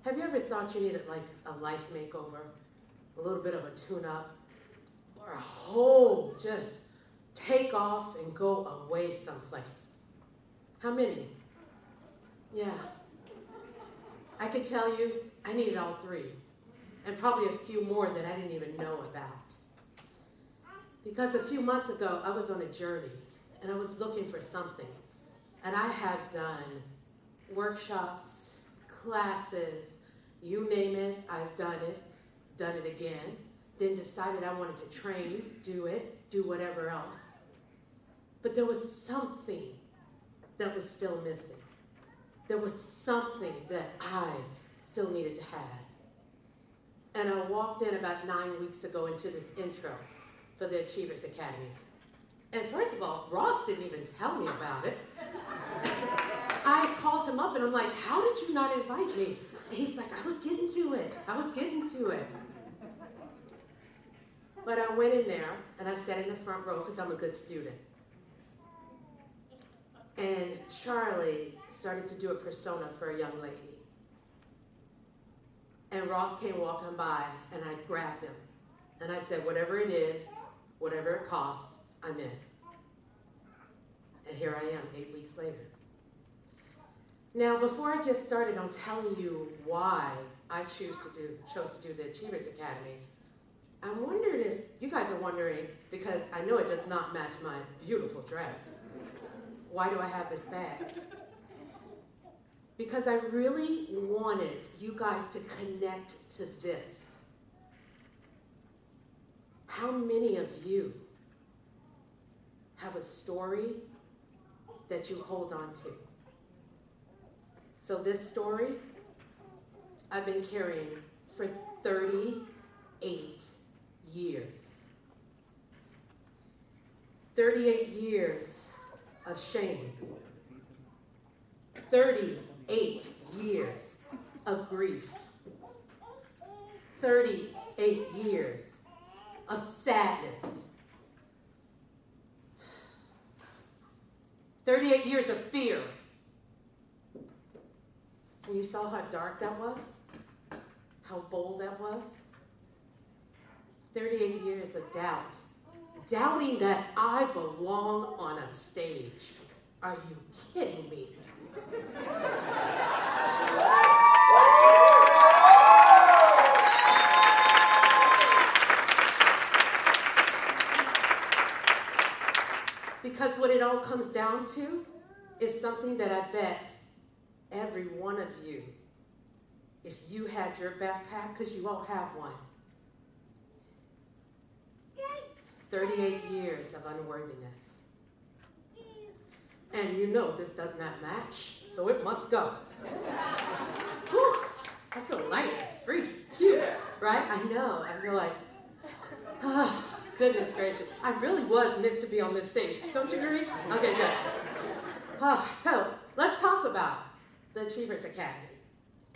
Have you ever thought you needed like a life makeover, a little bit of a tune-up, or a whole just take off and go away someplace? How many? Yeah. I could tell you I needed all three, and probably a few more that I didn't even know about. Because a few months ago, I was on a journey, and I was looking for something. And I have done workshops, classes, you name it, I've done it again, then decided I wanted to train, do whatever else. But there was something that was still missing. There was something that I still needed to have. And I walked in about 9 weeks ago into this intro for the Achievers Academy. And first of all, Ross didn't even tell me about it. I called him up and I'm like, how did you not invite me? And he's like, I was getting to it. But I went in there and I sat in the front row because I'm a good student. And Charlie started to do a persona for a young lady. And Ross came walking by and I grabbed him. And I said, whatever it is, whatever it costs, I'm in. And here I am 8 weeks later. Now, before I get started on telling you why I chose to do the Achievers Academy, I'm wondering if you guys are wondering, because I know it does not match my beautiful dress. Why do I have this bag? Because I really wanted you guys to connect to this. How many of you have a story that you hold on to? So this story, I've been carrying for 38 years. 38 years of shame. 38 years of grief. 38 years of sadness. 38 years of fear. And you saw how dark that was? How bold that was? 38 years of doubt. Doubting that I belong on a stage. Are you kidding me? Because what it all comes down to is something that I bet every one of you, if you had your backpack, because you all have one, 38 years of unworthiness. And you know this does not match, so it must go. Whew, I feel light, free, right? I know, I feel like, oh, goodness gracious. I really was meant to be on this stage. Don't you agree? Okay, good. So let's talk about the Achievers Academy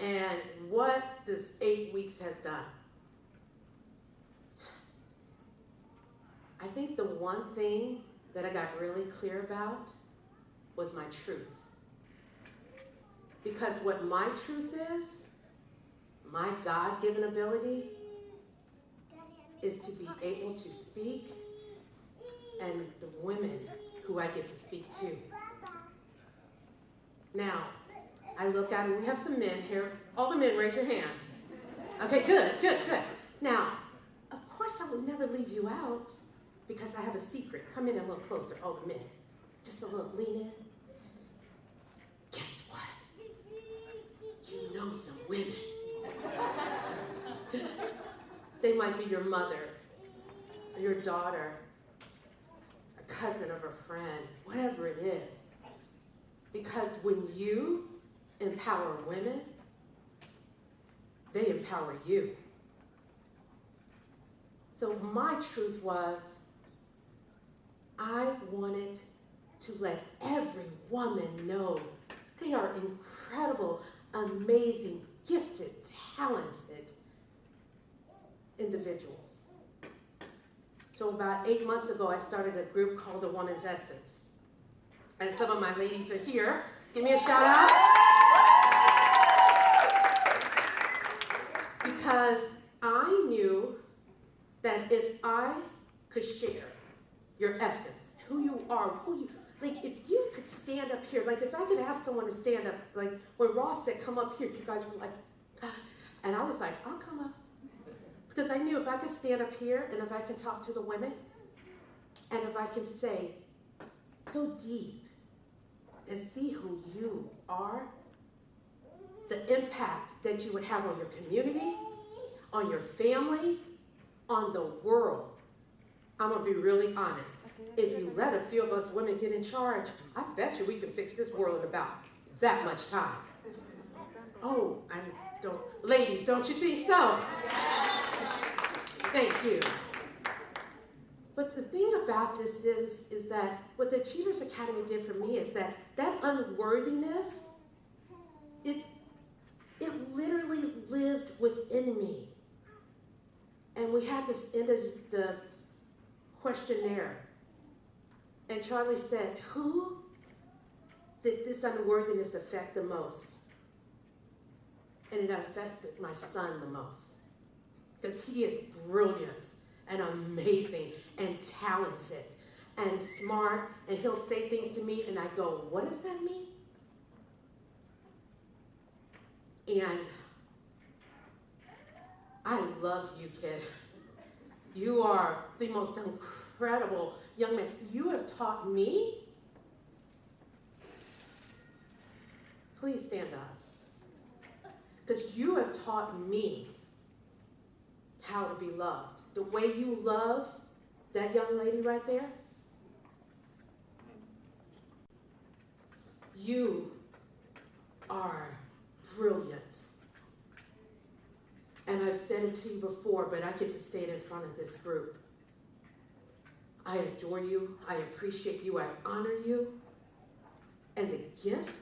and what this 8 weeks has done. I think the one thing that I got really clear about was my truth. Because what my truth is, my God-given ability, is to be able to speak and the women who I get to speak to. Now, I look at him. We have some men here. All the men, raise your hand. Okay, good. Now, of course, I would never leave you out because I have a secret. Come in a little closer, all the men. Just a little lean in. Guess what? You know some women. They might be your mother, or your daughter, a cousin of a friend, whatever it is. Because when you empower women, they empower you. So my truth was, I wanted to let every woman know they are incredible, amazing, gifted, talented individuals. So about 8 months ago, I started a group called A Woman's Essence. And some of my ladies are here. Give me a shout out. Because I knew that if I could share your essence, who you are, like if you could stand up here, like if I could ask someone to stand up, like when Ross said, come up here, you guys were like, ah. And I was like, I'll come up. Because I knew if I could stand up here and if I could talk to the women, and if I can say, go deep and see who you are, the impact that you would have on your community, on your family, on the world. I'm going to be really honest. If you let a few of us women get in charge, I bet you we can fix this world in about that much time. Oh, ladies, don't you think so? Thank you. But the thing about this is that what the Achievers Academy did for me is that unworthiness, it literally lived within me. And we had this end of the questionnaire. And Charlie said, who did this unworthiness affect the most? And it affected my son the most. Because he is brilliant and amazing and talented and smart. And he'll say things to me and I go, what does that mean? And I love you, kid. You are the most incredible young man. You have taught me. Please stand up. Because you have taught me how to be loved. The way you love that young lady right there, you are brilliant. And I've said it to you before, but I get to say it in front of this group. I adore you. I appreciate you. I honor you. And the gift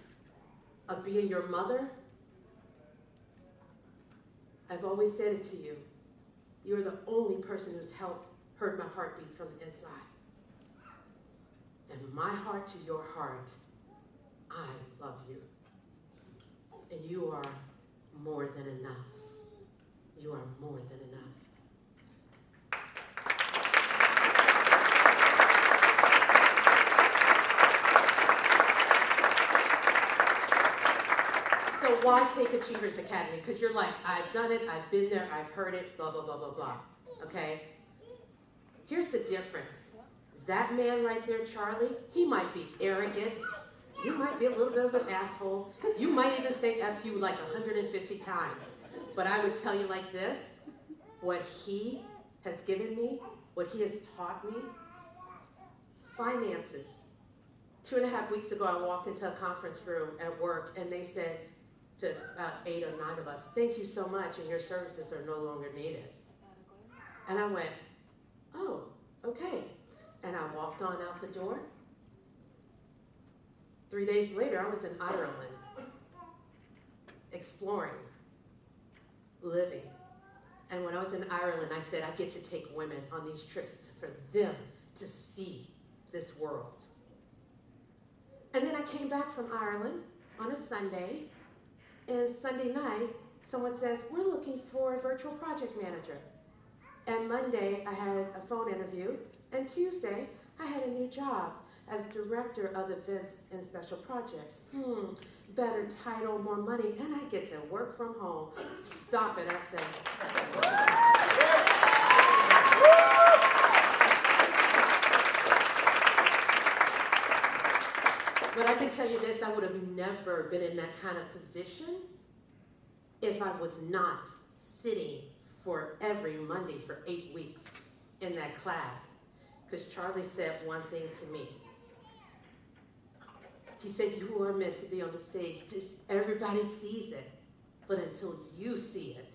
of being your mother, I've always said it to you. You're the only person who's heard my heartbeat from the inside. And my heart to your heart, I love you. And you are more than enough. You are more than enough. So why take Achievers Academy? Because you're like, I've done it, I've been there, I've heard it, blah, blah, blah, blah, blah. Okay? Here's the difference. That man right there, Charlie, he might be arrogant. You might be a little bit of an asshole. You might even say F you like 150 times. But I would tell you like this, what he has given me, what he has taught me, finances. 2.5 weeks ago, I walked into a conference room at work, and they said to about 8 or 9 of us, thank you so much, and your services are no longer needed. And I went, oh, okay. And I walked on out the door. 3 days later, I was in Ireland, exploring, living. And when I was in Ireland, I said, I get to take women on these trips for them to see this world. And then I came back from Ireland on a Sunday, and Sunday night, someone says, we're looking for a virtual project manager. And Monday, I had a phone interview, and Tuesday, I had a new job. as Director of Events and Special Projects. Better title, more money, and I get to work from home. Stop it, I say. But I can tell you this, I would have never been in that kind of position if I was not sitting for every Monday for 8 weeks in that class. Because Charlie said one thing to me. He said, you were meant to be on the stage. Just everybody sees it, but until you see it.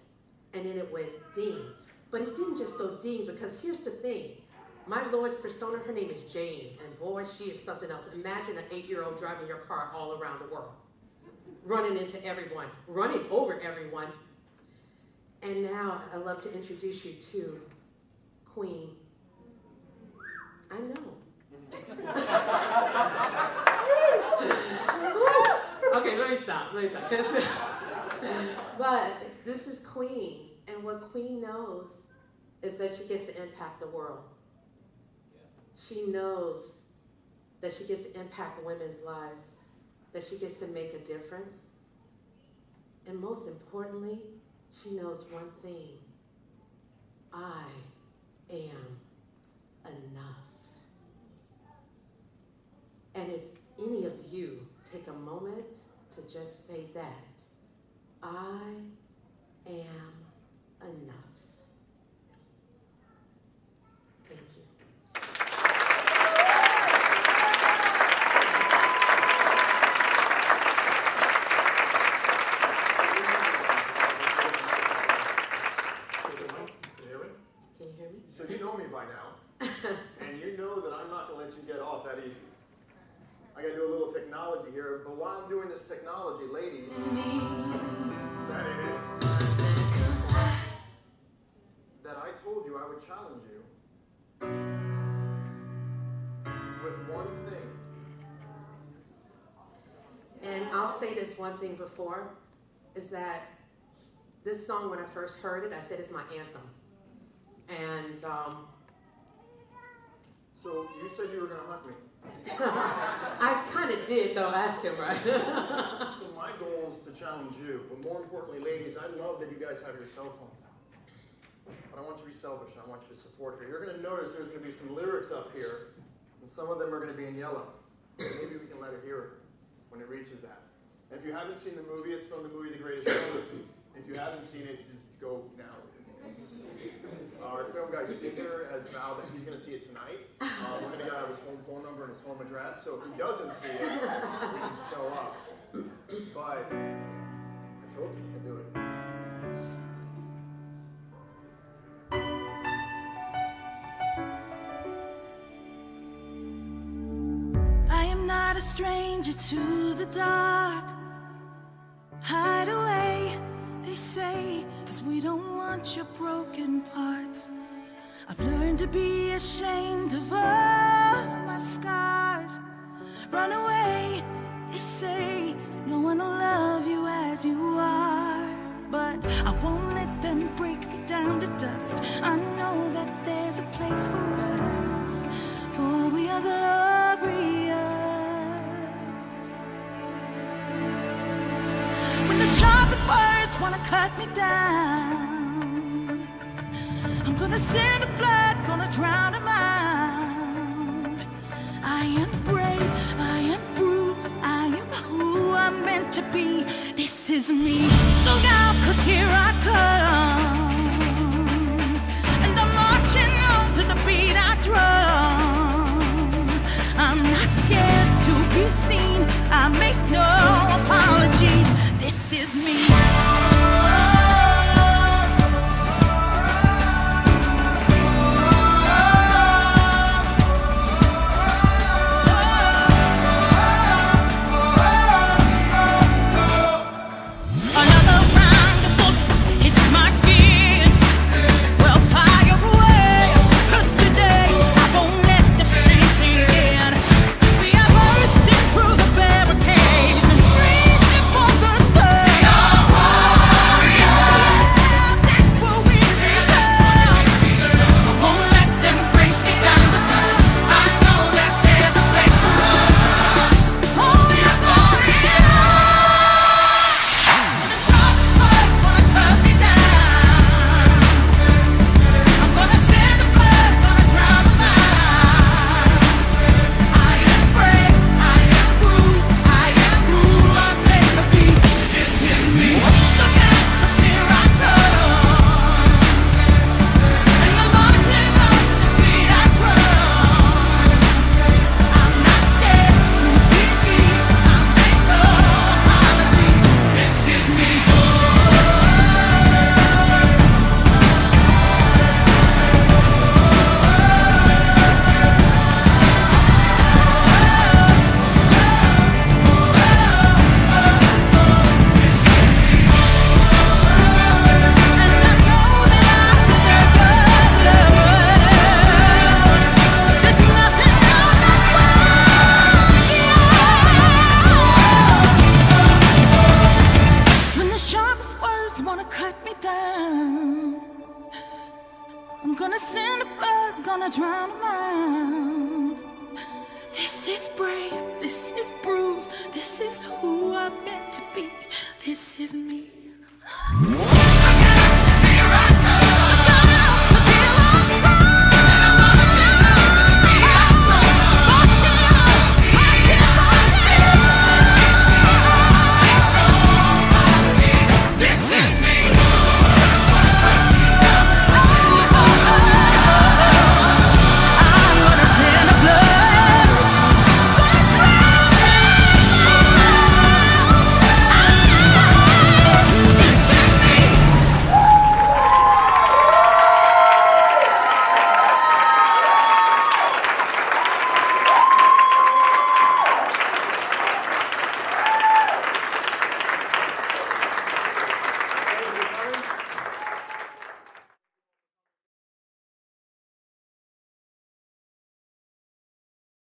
And then it went ding. But it didn't just go ding, because here's the thing. My lowest persona, her name is Jane, and boy, she is something else. Imagine an 8-year-old driving your car all around the world, running into everyone, running over everyone. And now I'd love to introduce you to Queen. I know. Okay, let me stop. But this is Queen, and what Queen knows is that she gets to impact the world. She knows that she gets to impact women's lives, that she gets to make a difference. And most importantly, she knows one thing. I am enough. And if any of you take a moment to just say that, I am enough. Thank you. So you know me by now, and you know that I'm not going to let you get off that easy. I got to do a little technology here, but while I'm doing this technology, ladies, that ain't it. That I told you I would challenge you with one thing. And I'll say this one thing before, is that this song, when I first heard it, I said it's my anthem. And so you said you were going to hunt me. I kind of did, though. Ask him, right? So my goal is to challenge you, but more importantly, ladies, I love that you guys have your cell phones out. But I want you to be selfish, and I want you to support her. You're going to notice there's going to be some lyrics up here, and some of them are going to be in yellow. Maybe we can let her hear it when it reaches that. And if you haven't seen the movie, it's from the movie The Greatest Showman. If you haven't seen it, just go now. Our film guy Caesar has vowed that he's going to see it tonight. We're going to get out his home phone number and his home address, so if he doesn't see it, we can show up. But I told you can do it. I am not a stranger to the dark. Hide away, they say, 'cause we don't want your broken parts. I've learned to be ashamed of all my scars. Run away, they say, no one will love you as you are. But I won't let them break me down to dust. I know that there's a place for us, for we are glorious. When the sharpest words wanna cut me down, I'm gonna send the blood, gonna drown them out. I am brave, I am bruised, I am who I'm meant to be. This is me. Look out, 'cause here I come, and I'm marching on to the beat I drum. I'm not scared to be seen, I make no apologies. This is me. Through the barricades. gonna send a flood, gonna drown a mind. This is brave, this is bruised, this is who I'm meant to be. This is me.